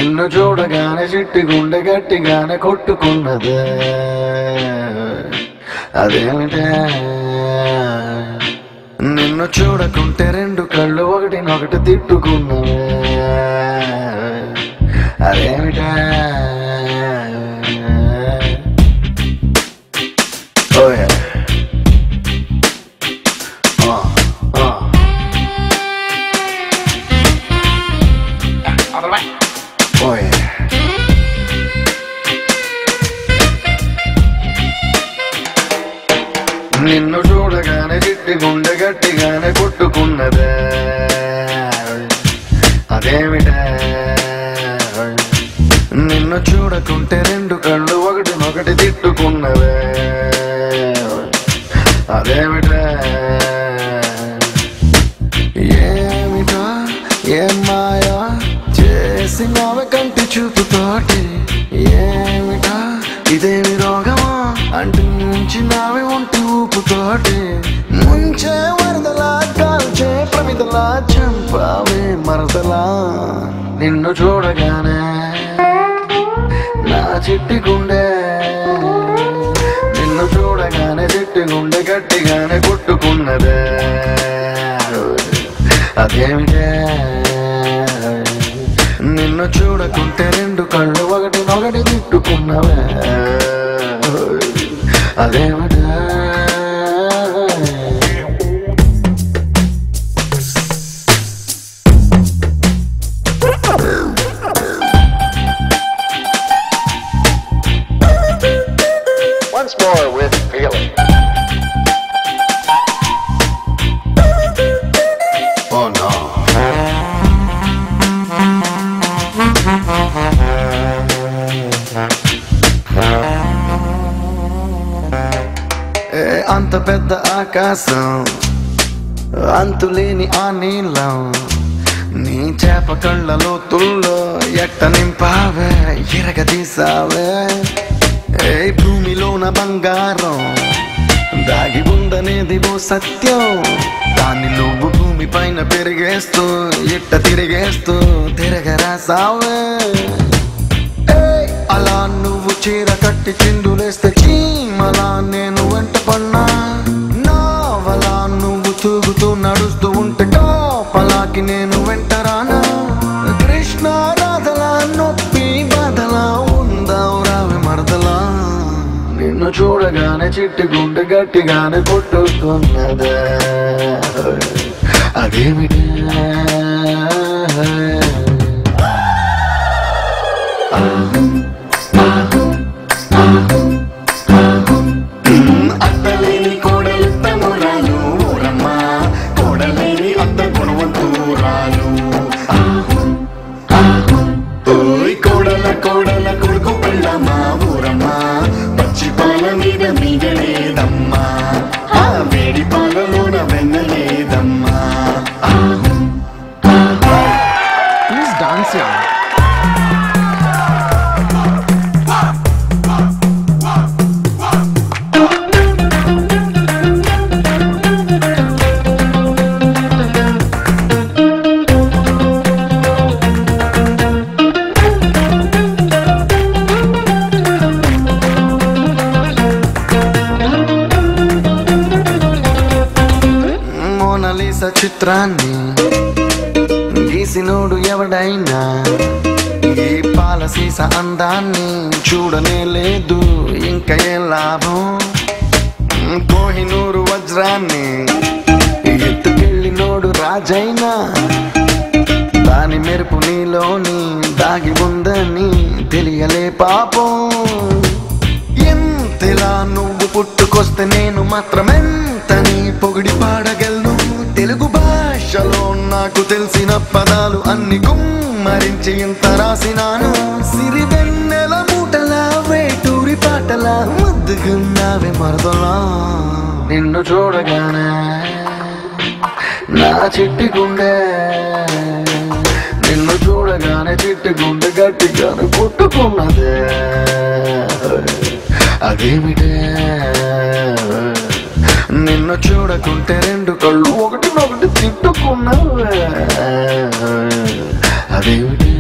నిన్ను చూడగానే చిట్టి గుండె గట్టిగానే కొట్టుకున్నదే అదేమిటే నిన్ను చూడకుంటే రెండు కళ్ళు ఒకటినొకటి తిట్టుకున్నవే అదేమిటే ఓయే ఓయే నిన్ను చూడగానే చిట్టి గుండె గట్టిగానే కొట్టుకున్నదే అదేమిటే నిన్ను చూడకుంటే రెండు కళ్ళు ఒకటినొకటి తిట్టుకున్నవే అదేమిటే ఏమిటా ఏం మాయా చేసినావే కంటి చూపుతోటి ఏమిటా ఇదేమి రోగమా అంటించినావే ఒంటి ఊపుతోటి ముంచే వరదలా కాల్చే ప్రమిదలా చంపావే మరదలా నిన్ను చూడగానే నా చిట్టి గుండె నిన్ను చూడగానే చిట్టి గుండె గట్టిగానే కొట్టుకున్నదే అదేమిటే నిన్ను చూడకుంటే రెండు కళ్ళు ఒకటినొకటి తిట్టుకున్నవే అదేమిటే Once more with feeling. Oh no. అంత పెద్ద ఆకాశం అంతులేని ఆ నీలం నీ చేప కళ్ళలో తుల్లో ఎట్ట నింపావే ఎరగదీసావే ఏ భూమిలోన బంగారం దాగి ఉందనేది ఓ సత్యం దాన్ని నువ్వు భూమి పైన పెరిగేస్తూ ఇట్ట తిరిగేస్తూ తిరగరాసావే అలా నువ్వు చీర కట్టి చిందులేస్తే చీమలా నేను వెంట పన్నా నావలా నువ్వు తూగుతూ నడుస్తూ ఉంటే కాపలాకి నేను వెంట రానా కృష్ణ రాధలా నొప్పి బాధలా ఉందావు రావి మరదలా నిన్ను చూడగానే చిట్టి గుండె గట్టిగానే కొట్టుకున్నదే అదేమిటే అత్తలేని కోడలు తమ్మురాలు ఊరమ్మ కోడలేని అత్త గుణవంతురాలు ఓయ్ కోడల కోడల కొడుకు పెళ్ళమ్మ ఊరమ్మ పచ్చి పాల మీద మీగలేదమ్మా ఆ వేడి పాలలోన వెన్నలేదమ్మా ప్లీజ్ డాన్స్ యా మోనాలిసా చిత్రాన్ని గీసినోడు ఎవడైనా ఈ పాలసీస అందాన్ని చూడనే లేదు ఇంకా ఏ లాభం కోహినూరు వజ్రాన్ని ఎత్తుకెళ్ళినోడు రాజైనా దాని మెరుపు నీలోని దాగి ఉందని తెలియలే పాపం ఎంతలా నువ్వు పుట్టుకొస్తే నేను మాత్రమెంతని పొగిడి పాడగలను తెలుగు భాషలో నాకు తెలిసిన పదాలు అన్ని గుమ్మరించి ఇంత రాసినాను సిరివెన్నెల మూటలా వేటూరి పాటలా ముద్దుగున్నావే మరదలా నిన్ను చూడగానే నా చిట్టి గుండె నిన్ను చూడగానే చిట్టి గుండె గట్టిగానే కొట్టుకున్నదే అదేమిటే నిన్ను చూడకుంటే రెండు కళ్ళు ఒకటినొకటి తిట్టుకున్నావే అదేమిటి